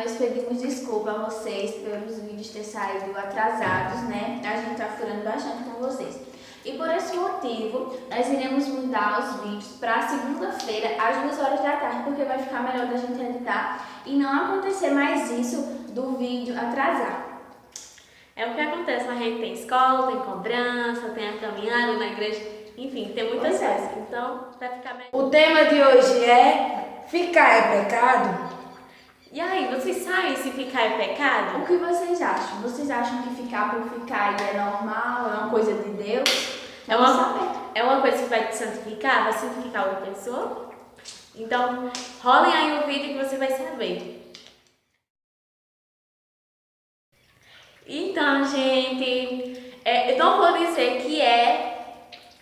Nós pedimos desculpa a vocês pelos vídeos ter saído atrasados, né? A gente tá furando bastante com vocês. E por esse motivo, nós iremos mudar os vídeos para segunda-feira, às 2 horas da tarde, porque vai ficar melhor da gente editar e não acontecer mais isso do vídeo atrasar. É o que acontece, a gente tem escola, tem cobrança, tem a caminhada na igreja, enfim, tem muitas coisas. Então, vai ficar melhor. O tema de hoje é: ficar é pecado? E aí, vocês sabem se ficar é pecado? O que vocês acham? Vocês acham que ficar por ficar é normal, é uma coisa de Deus? É uma coisa que vai te santificar, vai santificar outra pessoa? Então, rolem aí o vídeo que você vai saber. Então, gente, eu não vou dizer que é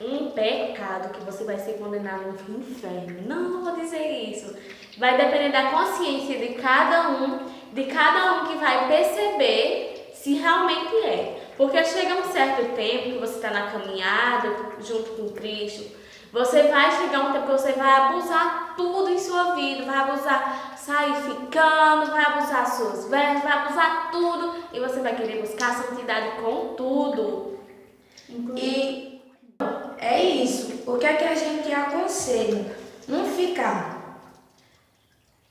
um pecado que você vai ser condenado no inferno. Não vou dizer isso. Vai depender da consciência de cada um que vai perceber se realmente é. Porque chega um certo tempo que você está na caminhada junto com Cristo, você vai chegar um tempo que você vai abusar tudo em sua vida, vai abusar sair ficando, vai abusar suas vestes, vai abusar tudo e você vai querer buscar santidade com tudo. E é isso. O que é que a gente aconselha? Não ficar.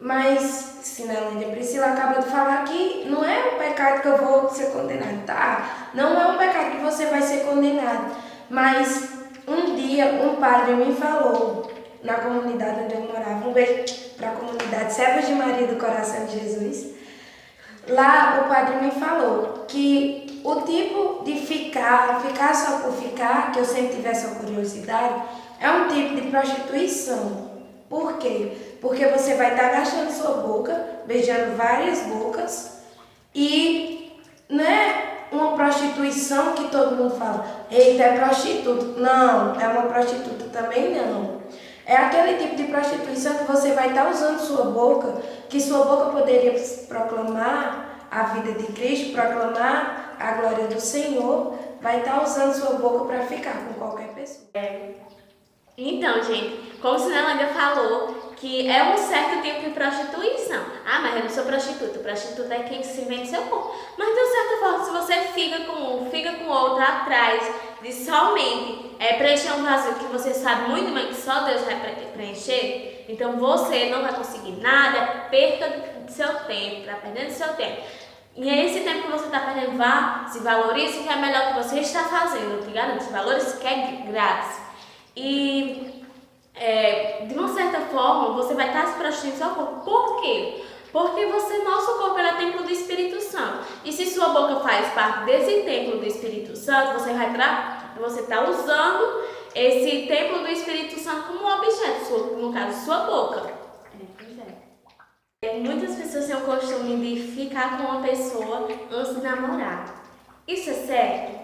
Mas, Sinelândia, Priscila acaba de falar que não é um pecado que eu vou ser condenado, tá? Não é um pecado que você vai ser condenado. Mas um dia um padre me falou, na comunidade onde eu morava, um beijo para a comunidade Servas de Maria do Coração de Jesus. Lá o padre me falou que o tipo de ficar só por ficar, que eu sempre tive essa curiosidade, é um tipo de prostituição. Por quê? Porque você vai estar gastando sua boca, beijando várias bocas, e não é uma prostituição que todo mundo fala, eita, é prostituta. Não, é uma prostituta também não. É aquele tipo de prostituição que você vai estar usando sua boca, que sua boca poderia proclamar a vida de Cristo, proclamar a glória do Senhor, vai estar usando sua boca para ficar com qualquer pessoa. Então, gente, como a Sinelândia falou, que é um certo tipo de prostituição. Ah, mas eu não sou prostituta. Prostituta é quem se vende seu corpo. Mas, de certa forma, se você fica com um, fica com outro atrás de somente preencher um vazio que você sabe muito bem que só Deus vai preencher, então você não vai conseguir nada, perca do seu tempo, está perdendo seu tempo. E é esse tempo que você está perdendo, vá, se valorize, que é melhor que você está fazendo. Eu te garanto, se valorize, que é grátis. E de uma certa forma, você vai estar se prostituindo seu corpo. Por quê? Porque nosso corpo é templo do Espírito Santo. E se sua boca faz parte desse templo do Espírito Santo, você está usando esse templo do Espírito Santo como um objeto, no caso, sua boca. Muitas pessoas têm o costume de ficar com uma pessoa antes de namorar. Isso é certo?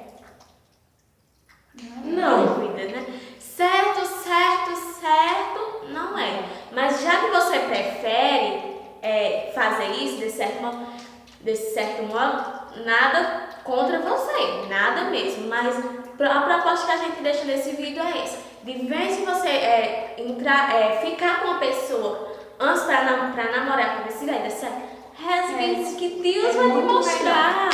Não. Dúvida, né? Certo, não é. Mas já que você prefere fazer isso desse certo modo, nada contra você, nada mesmo. Mas a proposta que a gente deixa nesse vídeo é essa. De vez em você ficar com uma pessoa antes para namorar, para ver se vai dar certo, reze que Deus vai te mostrar.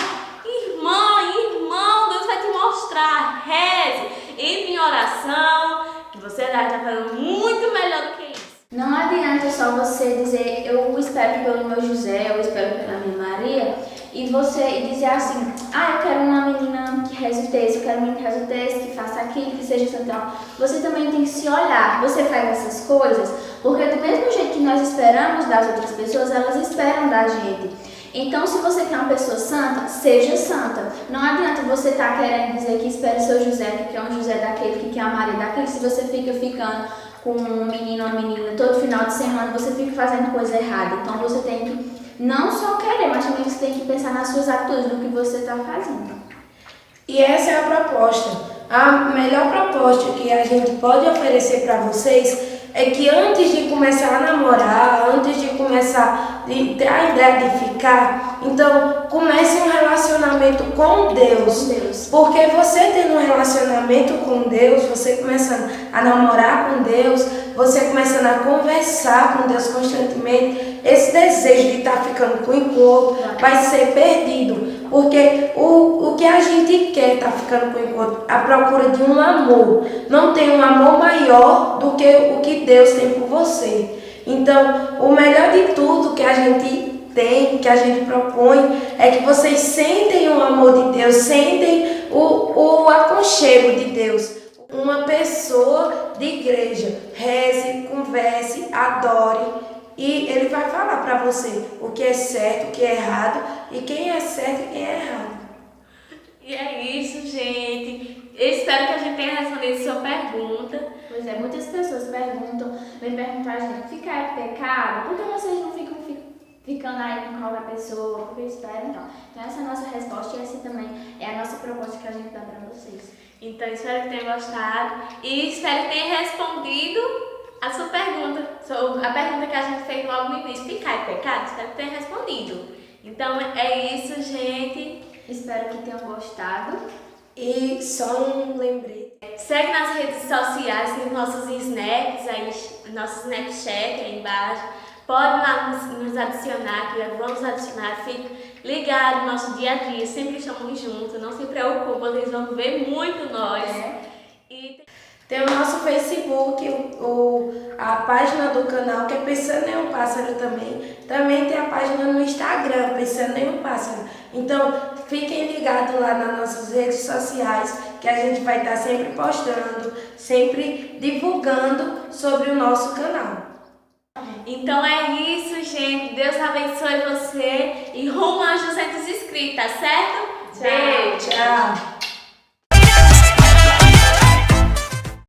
Irmão, Deus vai te mostrar. Reze, entre em oração, que você vai estar fazendo muito melhor do que isso. Não adianta só você dizer, eu espero pelo meu José, eu espero pela minha Maria, e você dizer assim, eu quero uma menina que reze o texto, eu quero uma menina que reze o texto, que faça aquilo, que seja central. Você também tem que se olhar. Você faz essas coisas porque do mesmo jeito que nós esperamos das outras pessoas, elas esperam da gente. Então, se você quer uma pessoa santa, seja santa. Não adianta você estar querendo dizer que espera o seu José, que quer um José daquele, que quer a Maria daquele, se você fica ficando com um menino ou uma menina todo final de semana, você fica fazendo coisa errada. Então, você tem que não só querer, mas também você tem que pensar nas suas atitudes, no que você está fazendo. E essa é a proposta. A melhor proposta que a gente pode oferecer para vocês é que antes de começar a namorar, antes de começar a ter a ideia de ficar, então comece um relacionamento com Deus. Porque você tendo um relacionamento com Deus, você começando a namorar com Deus, você começando a conversar com Deus constantemente, esse desejo de estar ficando com o encontro vai ser perdido. Porque o que a gente quer estar ficando com o encontro, a procura de um amor. Não tem um amor maior do que o que Deus tem por você. Então, o melhor de tudo que a gente tem, que a gente propõe, é que vocês sentem o amor de Deus, sentem o aconchego de Deus. Uma pessoa de igreja, reze, converse, adore, e ele vai falar para você o que é certo, o que é errado, e quem é certo e quem é errado. E é isso, gente. Eu espero que a gente tenha respondido sua pergunta. Pois é, muitas pessoas vêm perguntar a gente, ficar é pecado? Por que vocês não ficam ficando aí com qualquer pessoa? Por que esperam então? Então essa é a nossa resposta e essa também é a nossa proposta que a gente dá para vocês. Então espero que tenham gostado e espero que tenha respondido a sua pergunta. A pergunta que a gente fez logo no início, ficar é pecado? Espero que tenha respondido. Então é isso, gente. Espero que tenham gostado. E só um lembrete. Segue nas redes sociais, tem nossos snaps aí, nosso Snapchat aí embaixo. Pode lá nos adicionar, que vamos adicionar. Fique ligado no nosso dia a dia, sempre estamos juntos, não se preocupe, vocês vão ver muito nós. E tem o nosso Facebook, a página do canal, que é Pensando em um Pássaro também. Também tem a página no Instagram, Pensando em um Pássaro. Então, fiquem ligados lá nas nossas redes sociais, que a gente vai estar sempre postando, sempre divulgando sobre o nosso canal. então é isso, gente. Deus abençoe você e rumo aos 200 inscritos, tá certo? Tchau, tchau.